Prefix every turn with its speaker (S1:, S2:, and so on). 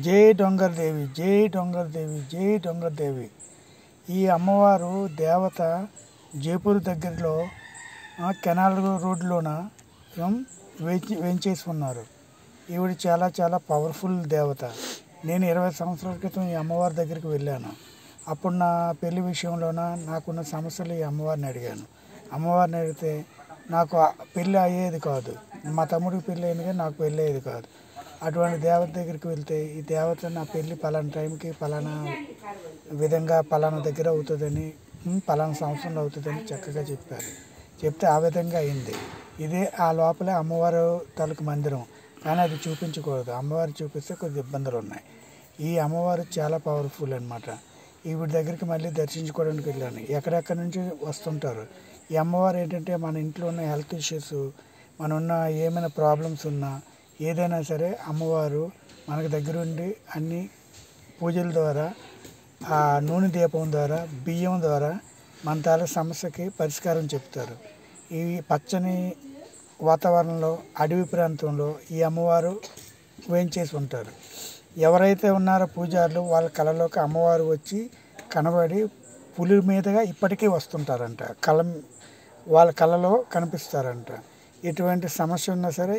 S1: జై డొంగరదేవి, జై డొంగరదేవి, జై డొంగరదేవి. ఈ అమ్మవారు దేవత జైపూర్ దగ్గరలో కెనాల్ రోడ్లోన వేంచేసి ఉన్నారు. ఈవిడ చాలా చాలా పవర్ఫుల్ దేవత. నేను 20 సంవత్సరాల క్రితం ఈ అమ్మవారి దగ్గరికి వెళ్ళాను. అప్పుడు నా పెళ్లి విషయంలోన నాకున్న సమస్యలు ఈ అమ్మవారిని అడిగాను. అమ్మవారిని అడిగితే నాకు పెళ్ళి అయ్యేది కాదు. మా తమ్ముడికి పెళ్ళి అయింది కానీ నాకు పెళ్ళి అయ్యేది కాదు. అటువంటి దేవత దగ్గరికి వెళ్తే ఈ దేవత నా పెళ్ళి పలానా టైంకి పలానా విధంగా పలానా దగ్గర అవుతుందని, పలానా సంవత్సరంలో అవుతుందని చక్కగా చెప్పారు. చెప్తే ఆ విధంగా అయింది. ఇదే ఆ లోపలే అమ్మవారు తాలూకు మందిరం, కానీ అది చూపించకూడదు. అమ్మవారు చూపిస్తే కొద్ది ఇబ్బందులు ఉన్నాయి. ఈ అమ్మవారు చాలా పవర్ఫుల్ అనమాట. ఈవిడ దగ్గరికి మళ్ళీ దర్శించుకోవడానికి వెళ్ళాను. ఎక్కడెక్కడి నుంచి వస్తుంటారు. ఈ అమ్మవారు ఏంటంటే మన ఇంట్లో ఉన్న హెల్త్ ఇష్యూస్, మన ఉన్న ఏమైనా ప్రాబ్లమ్స్ ఉన్నా ఏదైనా సరే అమ్మవారు మనకు దగ్గరుండి అన్ని పూజల ద్వారా, ఆ నూనె దీపం ద్వారా, బియ్యం ద్వారా మన తాలూకు సమస్యకి పరిష్కారం చెప్తారు. ఈ పచ్చని వాతావరణంలో, అడవి ప్రాంతంలో ఈ అమ్మవారు వేంచేసి ఉంటారు. ఎవరైతే ఉన్నారో పూజారులు, వాళ్ళ కళలోకి అమ్మవారు వచ్చి కనబడి పులి మీదుగా ఇప్పటికీ వస్తుంటారంట. వాళ్ళ కళలో కనిపిస్తారంట. ఎటువంటి సమస్య ఉన్నా సరే